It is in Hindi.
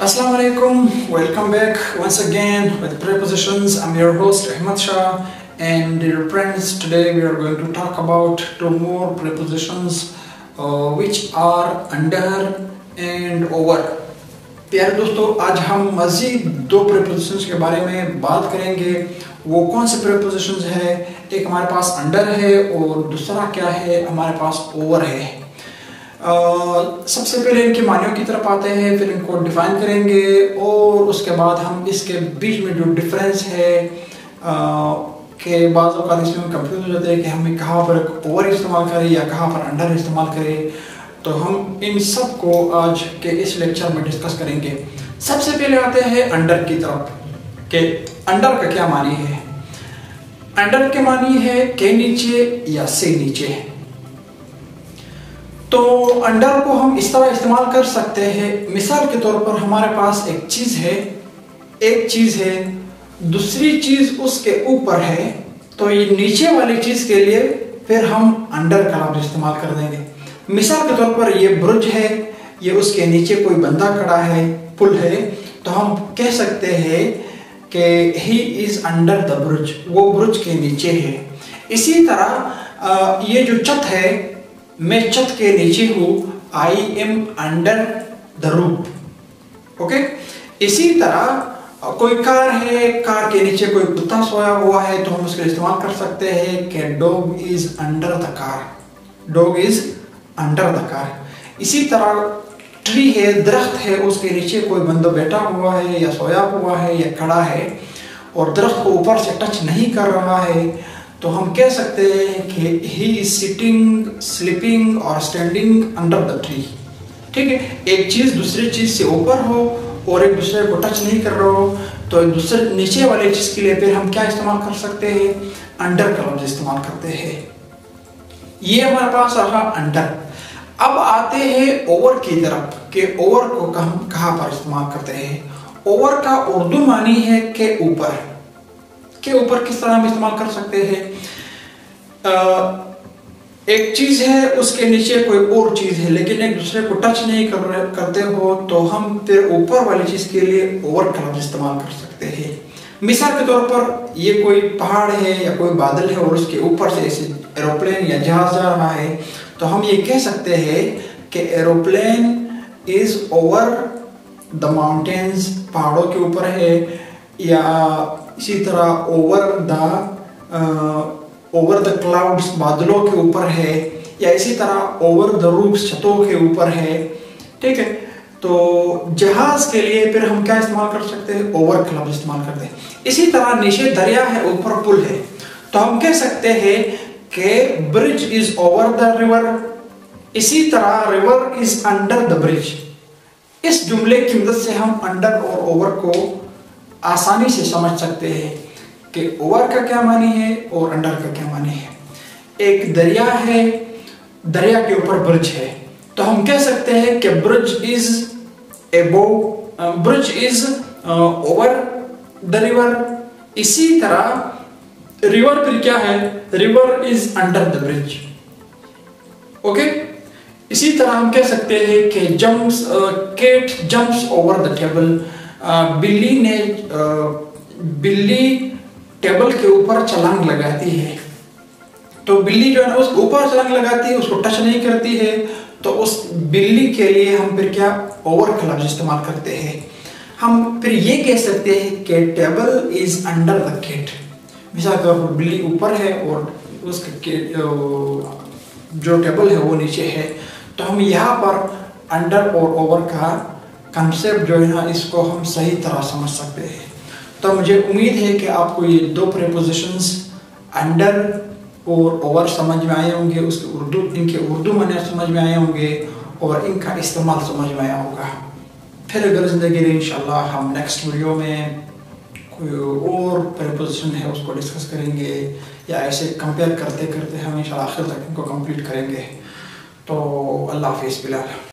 Assalamu alaikum, welcome back once again with prepositions. I'm your host Ahmad Shah, and dear friends, today we are going to talk about two more prepositions which are under and over. प्यारे दोस्तों, आज हम मज़ीद दो prepositions के बारे में बात करेंगे। वो कौन से prepositions है? एक हमारे पास under है और दूसरा क्या है, हमारे पास over है। सबसे पहले इनके मानियों की तरफ आते हैं, फिर इनको डिफाइन करेंगे और उसके बाद हम इसके बीच में जो डिफरेंस है कि बाज़ औक़ात इसमें कंफ्यूज हो जाते हैं कि हमें कहाँ पर ओवर इस्तेमाल करें या कहाँ पर अंडर इस्तेमाल करें। तो हम इन सब को आज के इस लेक्चर में डिस्कस करेंगे। सबसे पहले आते हैं अंडर की तरफ कि अंडर का क्या मानी है। अंडर के मानी है के नीचे या से नीचे। तो अंडर को हम इस तरह इस्तेमाल कर सकते हैं, मिसाल के तौर पर हमारे पास एक चीज़ है, दूसरी चीज़ उसके ऊपर है, तो ये नीचे वाली चीज़ के लिए फिर हम अंडर का लफ्ज़ इस्तेमाल कर देंगे। मिसाल के तौर पर ये ब्रिज है, ये उसके नीचे कोई बंदा खड़ा है, पुल है, तो हम कह सकते हैं कि he is under the bridge, वो ब्रिज के नीचे है। इसी तरह ये जो छत है, मैं छत के नीचे हूँ, I am under the roof. Okay, इसी तरह कोई कार है, कार के नीचे कोई कुत्ता सोया हुआ है, तो हम उसका इस्तेमाल कर सकते हैं कि dog is under the car, dog is under the car. इसी तरह ट्री है, दरख्त है, उसके नीचे कोई बंदा बैठा हुआ है या सोया हुआ है या खड़ा है और दरख्त को ऊपर से टच नहीं कर रहा है, तो हम कह सकते हैं कि ही इज सिटिंग, स्लीपिंग और स्टैंडिंग अंडर द ट्री। ठीक है, एक चीज़ दूसरी चीज़ से ऊपर हो और एक दूसरे को टच नहीं कर रहा हो, तो दूसरे नीचे वाले चीज़ के लिए फिर हम क्या इस्तेमाल कर सकते हैं, अंडर का लफ्ज़ इस्तेमाल करते हैं। ये हमारे पास रहा अंडर। अब आते हैं ओवर की तरफ कि ओवर को हम कहाँ पर इस्तेमाल करते हैं। ओवर का उर्दू मानी है के ऊपर। के ऊपर किस तरह हम इस्तेमाल कर सकते हैं। एक चीज है, उसके नीचे कोई और चीज है, लेकिन एक दूसरे को टच नहीं करते हो, तो हम फिर ऊपर वाली चीज के लिए ओवर का लफ्ज़ इस्तेमाल कर सकते हैं। मिसाल के तौर पर ये कोई पहाड़ है या कोई बादल है और उसके ऊपर से ऐसे एरोप्लेन या जहाज जा रहा है, तो हम ये कह सकते हैं कि aeroplane is over the mountains, पहाड़ों के ऊपर है, या इसी तरह ओवर द क्लाउड्स, बादलों के ऊपर है, या इसी तरह ओवर द रूफ्स, छतों के ऊपर है। ठीक है, तो जहाज के लिए फिर हम क्या इस्तेमाल कर सकते हैं, ओवर का लफ्ज़ इस्तेमाल करते हैं। इसी तरह नीचे दरिया है, ऊपर पुल है, तो हम कह सकते हैं कि bridge is over the river. इसी तरह river is under the bridge. इस जुमले की मदद से हम अंडर और ओवर को आसानी से समझ सकते हैं कि ओवर का क्या मानी है और अंडर का क्या मानी है। एक दरिया है, दरिया के ऊपर ब्रिज है, तो हम कह सकते हैं कि bridge is over the river. इसी तरह रिवर फिर क्या है, river is under the bridge. Okay, इसी तरह हम कह सकते हैं कि cat jumps over the table. बिल्ली टेबल के ऊपर छलांग लगाती है, तो बिल्ली जो है ना उस ऊपर छलांग लगाती है, उसको टच नहीं करती है, तो उस बिल्ली के लिए हम फिर क्या ओवर का लफ्ज़ इस्तेमाल करते हैं। हम फिर ये कह सकते हैं कि table is under the cat. मिसाल के तौर पर बिल्ली ऊपर है और उसके जो टेबल है वो नीचे है, तो हम यहाँ पर अंडर और ओवर का कंसेप्ट जो है ना, इसको हम सही तरह समझ सकते हैं। तो मुझे उम्मीद है कि आपको ये दो प्रीपोजिशंस अंडर और ओवर समझ में आए होंगे, इनके उर्दू माने समझ में आए होंगे और इनका इस्तेमाल समझ में आया होगा। फिर अगर ज़िंदगी रही इंशाल्लाह हम नेक्स्ट वीडियो में कोई और प्रीपोजिशन है उसको डिस्कस करेंगे, या ऐसे कंपेयर करते करते हम इंशाल्लाह आखिर तक इनको कंप्लीट करेंगे। तो अल्लाह हाफिज़। बिलाल।